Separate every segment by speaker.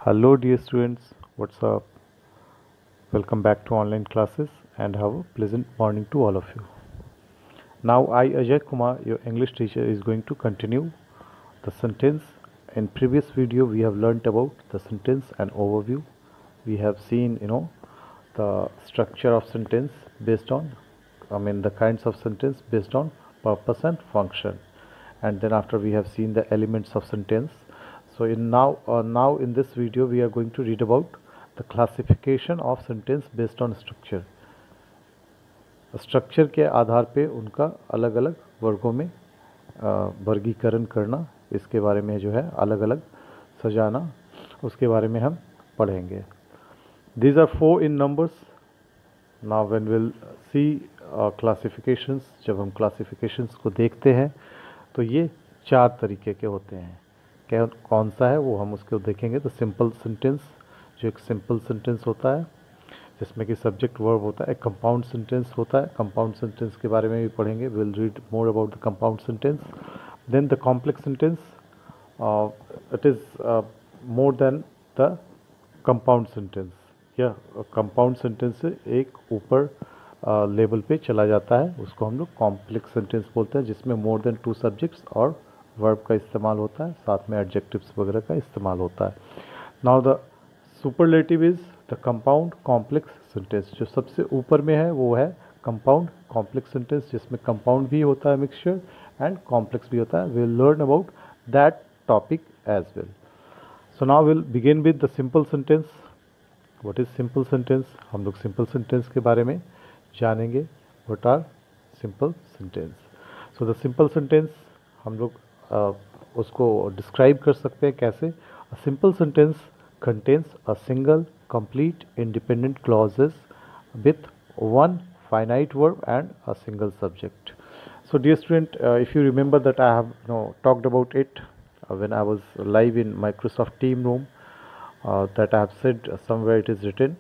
Speaker 1: Hello dear students, what's up? Welcome back to online classes and have a pleasant morning to all of you. Now I Ajay Kumar, your English teacher, is going to continue the sentence. In previous video we have learnt about the sentence and overview. We have seen the structure of sentence based on the kinds of sentence based on purpose and function, and then after we have seen the elements of sentence. So now in this video we are going to read about the classification of sentence based on structure. Structure के आधार पे उनका अलग अलग वर्गों में वर्गीकरण करना, इसके बारे में जो है अलग अलग सजाना, उसके बारे में हम पढ़ेंगे. These are 4 in numbers. Now when we'll see classifications, जब हम classifications को देखते हैं तो ये 4 तरीके के होते हैं. क्या कौन सा है वो हम उसको देखेंगे. तो सिंपल सेंटेंस, जो एक सिंपल सेंटेंस होता है जिसमें कि सब्जेक्ट वर्ब होता है. एक कंपाउंड सेंटेंस होता है. कंपाउंड सेंटेंस के बारे में भी पढ़ेंगे. Will read more about the compound sentence. Then the complex sentence, it is more than the compound sentence. यह कंपाउंड सेंटेंस से एक ऊपर लेवल पे चला जाता है, उसको हम लोग कॉम्प्लेक्स सेंटेंस बोलते हैं, जिसमें मोर देन 2 सब्जेक्ट्स और वर्ब का इस्तेमाल होता है, साथ में एडजेक्टिव्स वगैरह का इस्तेमाल होता है. Now the superlative is the compound complex sentence. जो सबसे ऊपर में है वो है कंपाउंड कॉम्प्लेक्स सेंटेंस, जिसमें कंपाउंड भी होता है मिक्सचर एंड कॉम्प्लेक्स भी होता है. We will learn about that topic as well. So now will begin with the simple sentence. What is simple sentence? हम लोग सिंपल सेंटेंस के बारे में जानेंगे. What are simple sentence? So the simple sentence हम लोग उसको डिस्क्राइब कर सकते हैं कैसे. A simple sentence contains a single complete independent clauses with one finite verb and a single subject. So dear student, if you remember that I have talked about it when I was live in Microsoft Team Room, that I have said somewhere it is written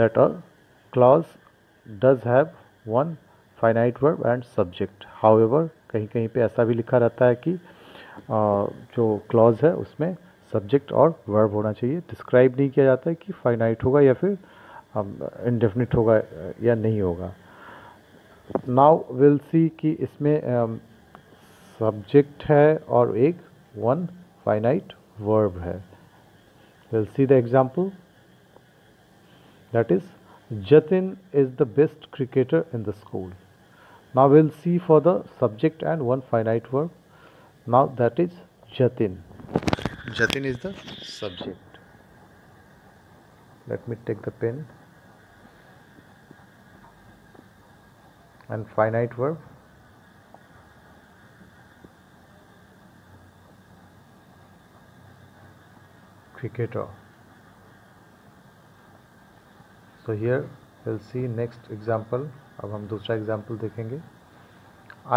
Speaker 1: that a clause does have one finite verb and subject. However, कहीं कहीं पे ऐसा भी लिखा रहता है कि जो clause है उसमें सब्जेक्ट और वर्ब होना चाहिए. डिस्क्राइब नहीं किया जाता है कि फाइनाइट होगा या फिर इनडेफिनिट होगा या नहीं होगा. नाउ विल सी कि इसमें सब्जेक्ट है और एक वन फाइनाइट वर्ब है. Will see the example. That is Jatin is the best cricketer in the school. Now will C for the subject and one finite verb. Now that is Jatin. Jatin is the subject. Let me take the pen. And finite verb. Cricketer. So here we'll see next example. अब हम दूसरा example देखेंगे.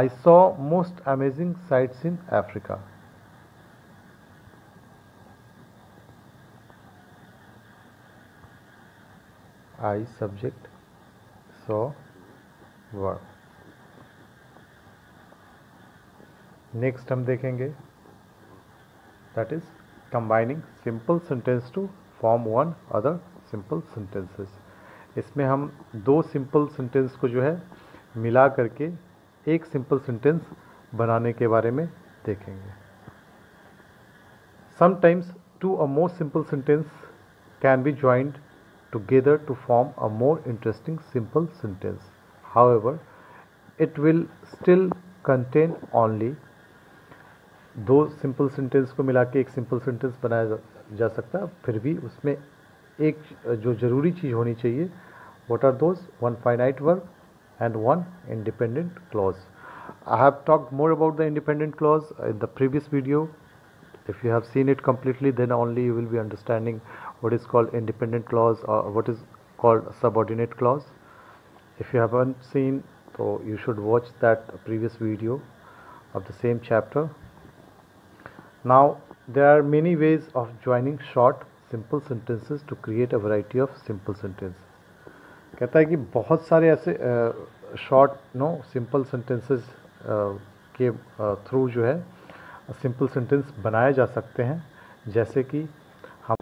Speaker 1: I saw most amazing sights in Africa. I subject, saw verb. Next हम देखेंगे that is combining simple sentence to form one other simple sentences. इसमें हम 2 simple sentence को जो है मिला करके एक सिंपल सेंटेंस बनाने के बारे में देखेंगे. Sometimes 2 or more simple sentence can be joined together to form a more interesting simple sentence. However, it will still contain only 2 simple sentence को मिला के एक सिंपल सेंटेंस बनाया जा सकता है. फिर भी उसमें एक जो ज़रूरी चीज़ होनी चाहिए. What are those? One finite verb and one independent clause. I have talked more about the independent clause in the previous video. If you have seen it completely, then only you will be understanding what is called independent clause or what is called subordinate clause. If you haven't seen, so you should watch that previous video of the same chapter. Now there are many ways of joining short simple sentences to create a variety of simple sentences. कहता है कि बहुत सारे ऐसे short simple sentences के through जो है simple sentence बनाए जा सकते हैं. जैसे कि हम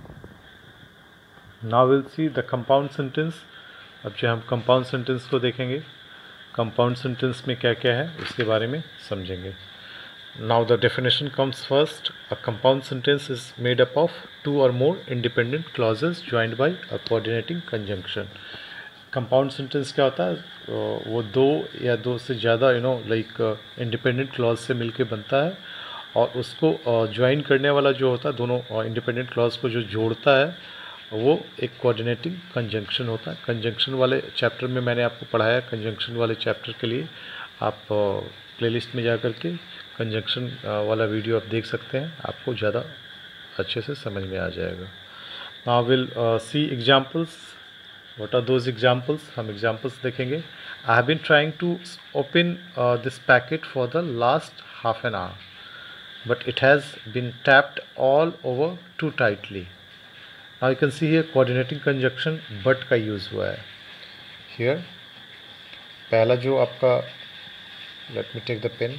Speaker 1: now will see the compound sentence. अब जो हम कंपाउंड सेंटेंस को देखेंगे, कंपाउंड सेंटेंस में क्या क्या है उसके बारे में समझेंगे। Now the definition comes first. A compound sentence is made up of 2 और more independent clauses joined bye अ कोऑर्डिनेटिंग कंजंक्शन। कंपाउंड सेंटेंस क्या होता है, वो 2 या 2 से ज़्यादा लाइक इंडिपेंडेंट क्लॉज से मिलके बनता है, और उसको ज्वाइन करने वाला जो होता है, दोनों इंडिपेंडेंट क्लॉज को जो जोड़ता है वो एक कोऑर्डिनेटिंग कंजंक्शन होता है। कंजंक्शन वाले चैप्टर में मैंने आपको पढ़ाया। कंजंक्शन वाले चैप्टर के लिए आप प्लेलिस्ट में जा कर के कंजंक्शन वाला वीडियो आप देख सकते हैं, आपको ज़्यादा अच्छे से समझ में आ जाएगा। Now will see examples. What are those examples? हम एग्जांपल्स देखेंगे। I have been trying to open this packet for the last half an hour, but it has been tapped all over too tightly. Now you can see here coordinating conjunction but का use हुआ है। Here पहला जो आपका, let me take the pen,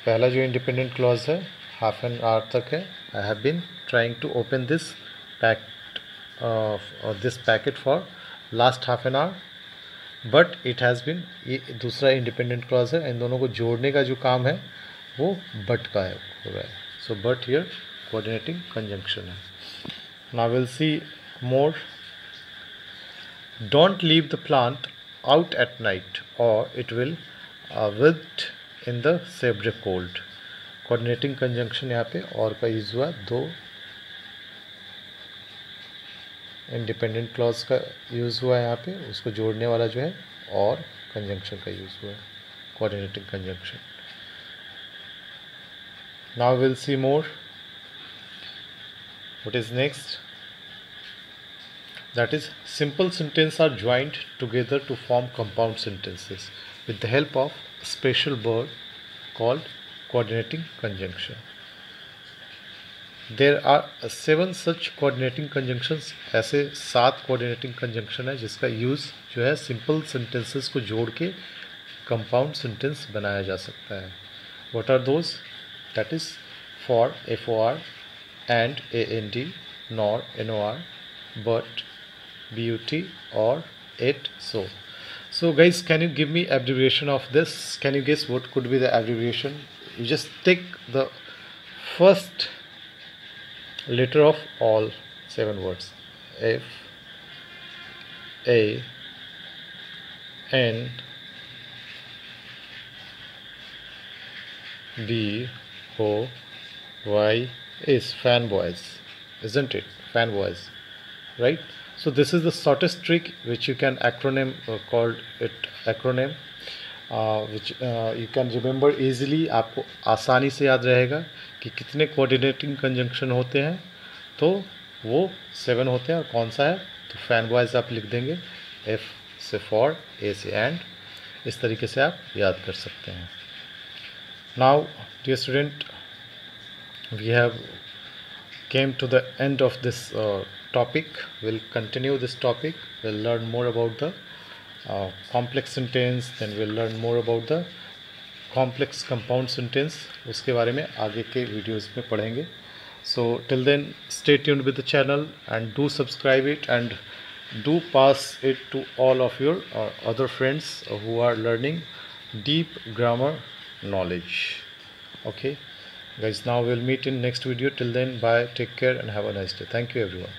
Speaker 1: पहला जो independent clause है half an hour तक है। I have been trying to open this packet for last half an hour, but it has been, ये दूसरा इंडिपेंडेंट क्लॉज है। इन दोनों को जोड़ने का जो काम है वो बट का है, हो रहा है। So but here coordinating conjunction है। Now will see more. Don't leave the plant out at night और it will wilt in the severe cold. Coordinating conjunction यहाँ पे और का यूज़ हुआ, 2 इंडिपेंडेंट क्लॉज का यूज़ हुआ है यहाँ पे, उसको जोड़ने वाला जो है और कंजंक्शन का यूज़ हुआ है, coordinating conjunction. Now we'll see more. What is next? That is, simple sentences are joined together to form compound sentences with the help of a special word called coordinating conjunction. There are 7 such coordinating conjunctions. ऐसे 7 coordinating conjunction है जिसका use जो है simple sentences को जोड़ के compound sentence बनाया जा सकता है। What are those? That is for, for, and nor, nor, but, but, or, it, so. So guys, can you give me abbreviation of this? Can you guess what could be the abbreviation? You just take the first letter of all 7 words. F, A, N, B, O, Y is fanboys, isn't it? Fanboys, right? So this is the shortest trick which you can acronym, called it acronym, which you can remember easily. आपको आसानी से याद रहेगा कि कितने coordinating conjunction होते हैं, तो वो 7 होते हैं। और कौन सा है, तो fanboys आप लिख देंगे, F से for, A से and, इस तरीके से आप याद कर सकते हैं। Now dear student, we have came to the end of this topic. We'll continue this topic. We'll learn more about the complex sentence, then we'll learn more about the complex compound sentence. उसके बारे में आगे के videos में पढ़ेंगे। So till then, stay tuned with the channel and do subscribe it and do pass it to all of your other friends who are learning deep grammar knowledge. Okay guys, now we'll meet in next video. Till then, bye, take care and have a nice day. Thank you everyone.